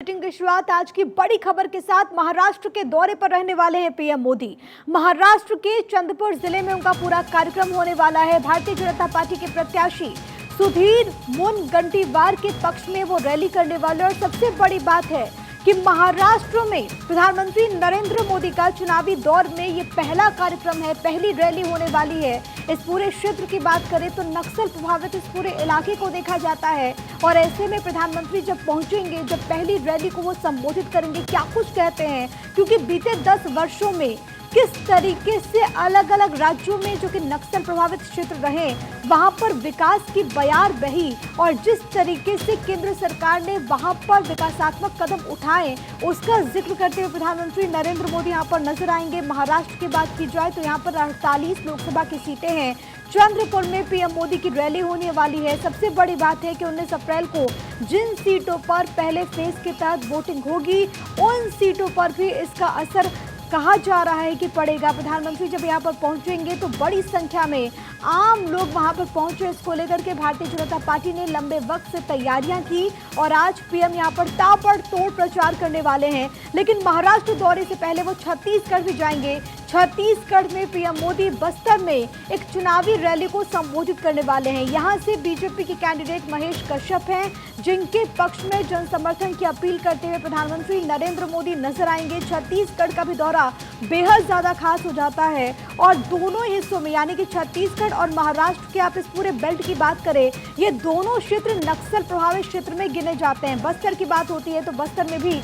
Bulletin की शुरुआत आज की बड़ी खबर के साथ। महाराष्ट्र के दौरे पर रहने वाले हैं पीएम मोदी। महाराष्ट्र के चंद्रपुर जिले में उनका पूरा कार्यक्रम होने वाला है। भारतीय जनता पार्टी के प्रत्याशी सुधीर मुनगंटीवार के पक्ष में वो रैली करने वाले। और सबसे बड़ी बात है कि महाराष्ट्र में प्रधानमंत्री नरेंद्र मोदी का चुनावी दौर में ये पहला कार्यक्रम है, पहली रैली होने वाली है। इस पूरे क्षेत्र की बात करें तो नक्सल प्रभावित इस पूरे इलाके को देखा जाता है। और ऐसे में प्रधानमंत्री जब पहुंचेंगे, जब पहली रैली को वो संबोधित करेंगे, क्या कुछ कहते हैं, क्योंकि बीते 10 वर्षों में किस तरीके से अलग अलग राज्यों में जो कि नक्सल प्रभावित क्षेत्र रहे, वहां पर विकास की बयार बही और जिस तरीके से केंद्र सरकार ने वहां पर विकासात्मक कदम उठाए, उसका जिक्र करते हुए प्रधानमंत्री नरेंद्र मोदी यहां पर नजर आएंगे। महाराष्ट्र की बात की जाए तो यहां पर 48 लोकसभा की सीटें हैं। चंद्रपुर में पीएम मोदी की रैली होने वाली है। सबसे बड़ी बात है कि 19 अप्रैल को जिन सीटों पर पहले फेज के तहत वोटिंग होगी, उन सीटों पर भी इसका असर कहा जा रहा है कि पड़ेगा। प्रधानमंत्री जब यहां पर पहुंचेंगे तो बड़ी संख्या में आम लोग वहां पर पहुंचे। इसको लेकर के भारतीय जनता पार्टी ने लंबे वक्त से तैयारियां की और आज पीएम यहां पर ताबड़तोड़ प्रचार करने वाले हैं। लेकिन महाराष्ट्र दौरे से पहले वो छत्तीसगढ़ भी जाएंगे। छत्तीसगढ़ में पीएम मोदी बस्तर में एक चुनावी रैली को संबोधित करने वाले हैं। यहां से बीजेपी के कैंडिडेट महेश कश्यप हैं, जिनके पक्ष में जन समर्थन की अपील करते हुए प्रधानमंत्री नरेंद्र मोदी नजर आएंगे। छत्तीसगढ़ का भी दौरा बेहद ज्यादा खास हो जाता है और दोनों हिस्सों में, यानी कि छत्तीसगढ़ और महाराष्ट्र के आप इस पूरे बेल्ट की बात करें, ये दोनों क्षेत्र नक्सल प्रभावित क्षेत्र में गिने जाते हैं। बस्तर की बात होती है तो बस्तर में भी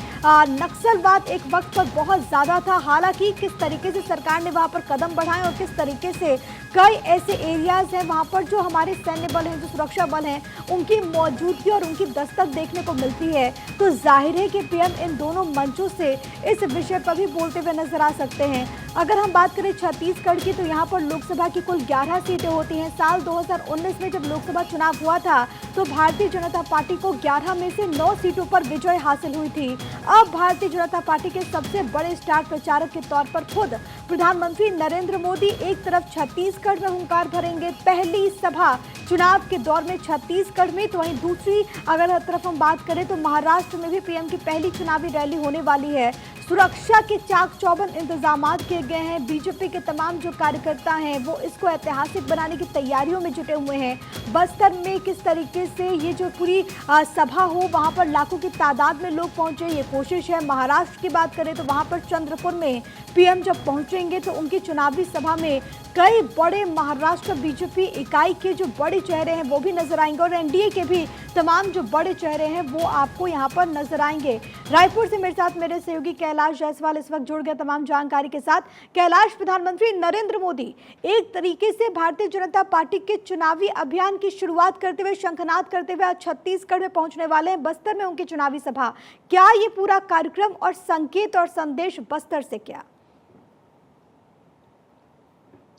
नक्सलवाद एक वक्त पर बहुत ज्यादा था। हालांकि किस तरीके से सरकार ने वहां पर कदम बढ़ाए और किस तरीके से कई ऐसे एरियाज हैं वहां पर जो हमारे सैन्य बल हैं, जो सुरक्षा बल हैं, उनकी मौजूदगी और उनकी दस्तक देखने को मिलती है। तो जाहिर है कि पीएम इन दोनों मंचों से इस विषय पर भी बोलते हुए नजर आ सकते हैं। अगर हम बात करें छत्तीसगढ़ की तो यहाँ पर लोकसभा की कुल 11 सीटें होती हैं। साल 2019 में जब लोकसभा चुनाव हुआ था तो भारतीय जनता पार्टी को 11 में से 9 सीटों पर विजय हासिल हुई थी। अब भारतीय जनता पार्टी के सबसे बड़े स्टार प्रचारक के तौर पर खुद प्रधानमंत्री नरेंद्र मोदी एक तरफ छत्तीसगढ़ में हुंकार भरेंगे, पहली सभा चुनाव के दौर में छत्तीसगढ़ में, तो वहीं दूसरी अगर तरफ हम बात करें तो महाराष्ट्र में भी पीएम की पहली चुनावी रैली होने वाली है। सुरक्षा के चाक चौबंद इंतजाम किए गए हैं। बीजेपी के तमाम जो कार्यकर्ता हैं वो इसको ऐतिहासिक बनाने की तैयारियों में जुटे हुए हैं। बस्तर में किस तरीके से ये जो पूरी सभा हो, वहां पर लाखों की तादाद में लोग पहुंचे, ये कोशिश है। महाराष्ट्र की बात करें तो वहां पर चंद्रपुर में पीएम जब पहुंचेंगे तो उनकी चुनावी सभा में कई बड़े महाराष्ट्र बीजेपी इकाई के जो बड़े चेहरे हैं वो भी नजर आएंगे और एनडीए के भी तमाम जो बड़े चेहरे हैं वो आपको यहां पर नजर आएंगे। रायपुर से मेरे साथ मेरे सहयोगी कैलाश जायसवाल इस वक्त जुड़ गए तमाम जानकारी के साथ। कैलाश, प्रधानमंत्री नरेंद्र मोदी एक तरीके से भारतीय जनता पार्टी के चुनावी अभियान की शुरुआत करते हुए, शंखनाद करते हुए आज छत्तीसगढ़ में पहुंचने वाले हैं। बस्तर में उनकी चुनावी सभा, क्या ये पूरा कार्यक्रम और संकेत और संदेश बस्तर से क्या?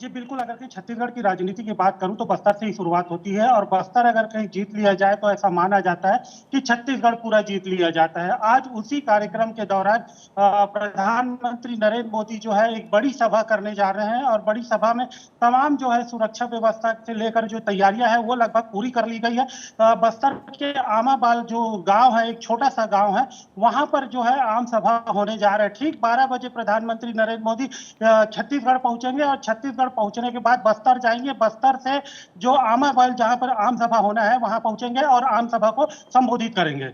जी बिल्कुल, अगर कहीं छत्तीसगढ़ की राजनीति की बात करूं तो बस्तर से ही शुरुआत होती है और बस्तर अगर कहीं जीत लिया जाए तो ऐसा माना जाता है कि छत्तीसगढ़ पूरा जीत लिया जाता है। आज उसी कार्यक्रम के दौरान प्रधानमंत्री नरेंद्र मोदी जो है एक बड़ी सभा करने जा रहे हैं और बड़ी सभा में तमाम जो है सुरक्षा व्यवस्था से लेकर जो तैयारियां हैं वो लगभग पूरी कर ली गई है। बस्तर के आमाबाल जो गाँव है, एक छोटा सा गाँव है, वहां पर जो है आम सभा होने जा रहा है। ठीक 12 बजे प्रधानमंत्री नरेंद्र मोदी छत्तीसगढ़ पहुंचेंगे और छत्तीसगढ़ पहुंचने के बाद बस्तर जाएंगे। बस्तर से जो आमाबाल जहां पर आम सभा होना है वहां पहुंचेंगे और आम सभा को संबोधित करेंगे।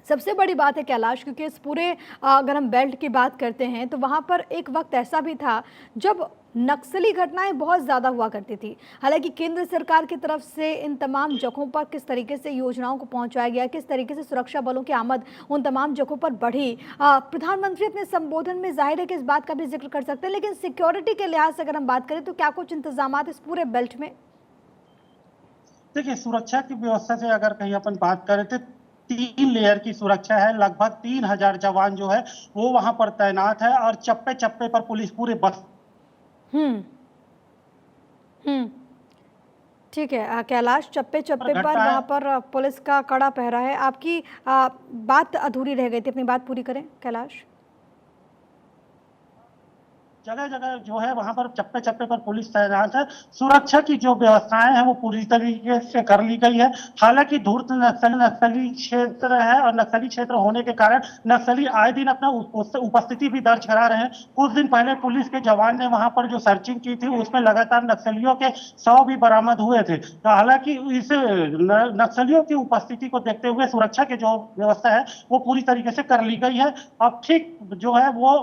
सबसे बड़ी बात है कैलाश, क्योंकि इस पूरे अगर हम बेल्ट की बात करते हैं तो वहाँ पर एक वक्त ऐसा भी था जब नक्सली घटनाएं बहुत ज़्यादा हुआ करती थी। हालांकि केंद्र सरकार की तरफ से इन तमाम जगहों पर किस तरीके से योजनाओं को पहुंचाया गया, किस तरीके से सुरक्षा बलों की आमद उन तमाम जगहों पर बढ़ी, प्रधानमंत्री अपने संबोधन में जाहिर है कि इस बात का भी जिक्र कर सकते हैं। लेकिन सिक्योरिटी के लिहाज से अगर हम बात करें तो क्या कुछ इंतजाम इस पूरे बेल्ट में? देखिए, सुरक्षा की व्यवस्था से अगर कहीं अपन बात करें तो 3 लेयर की सुरक्षा है। लगभग 3000 जवान जो है वो वहां पर तैनात है और चप्पे चप्पे पर पुलिस पूरे बस। हम्म हम्म ठीक है कैलाश, चप्पे चप्पे पर वहां पर पुलिस का कड़ा पहरा है। आपकी बात अधूरी रह गई थी, अपनी बात पूरी करें कैलाश। जगह जगह जो है वहां पर चप्पे चप्पे पर पुलिस तैनात है। सुरक्षा की जो व्यवस्थाएं हैं वो पूरी तरीके से कर ली गई है। हालांकि धूर्त नक्सली क्षेत्र है और नक्सली क्षेत्र होने के कारण नक्सली आए दिन अपना उपस्थिति भी दर्ज करा रहे हैं। कुछ दिन पहले पुलिस के जवान ने वहां पर जो सर्चिंग की थी उसमें लगातार नक्सलियों के 100 भी बरामद हुए थे। तो हालांकि इस नक्सलियों की उपस्थिति को देखते हुए सुरक्षा की जो व्यवस्था है वो पूरी तरीके से कर ली गई है। अब ठीक जो है वो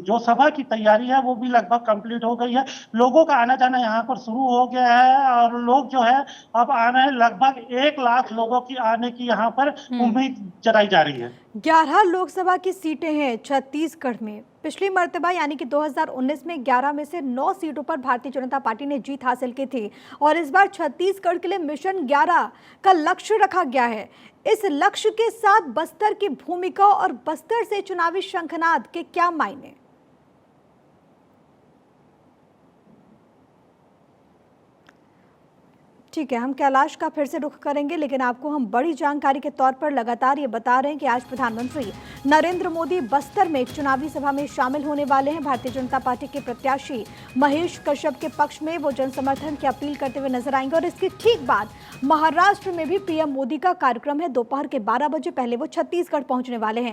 जो सभा की तैयारी है वो भी लगभग कंप्लीट हो गई है। लोगों का आना जाना यहाँ पर शुरू हो गया है और लोग जो है अब आ रहे हैं। लगभग 1 लाख लोगों की आने की यहाँ पर उम्मीद जताई जा रही है। 11 लोकसभा की सीटें हैं छत्तीसगढ़ में। पिछली मर्तबा यानी कि 2019 में 11 में से 9 सीटों पर भारतीय जनता पार्टी ने जीत हासिल की थी और इस बार छत्तीसगढ़ के लिए मिशन 11 का लक्ष्य रखा गया है। इस लक्ष्य के साथ बस्तर की भूमिका और बस्तर से चुनावी शंखनाद के क्या मायने? ठीक है, हम कैलाश का फिर से रुख करेंगे, लेकिन आपको हम बड़ी जानकारी के तौर पर लगातार ये बता रहे हैं कि आज प्रधानमंत्री नरेंद्र मोदी बस्तर में एक चुनावी सभा में शामिल होने वाले हैं। भारतीय जनता पार्टी के प्रत्याशी महेश कश्यप के पक्ष में वो जनसमर्थन की अपील करते हुए नजर आएंगे और इसके ठीक बाद महाराष्ट्र में भी पीएम मोदी का कार्यक्रम है। दोपहर के 12 बजे पहले वो छत्तीसगढ़ पहुंचने वाले हैं।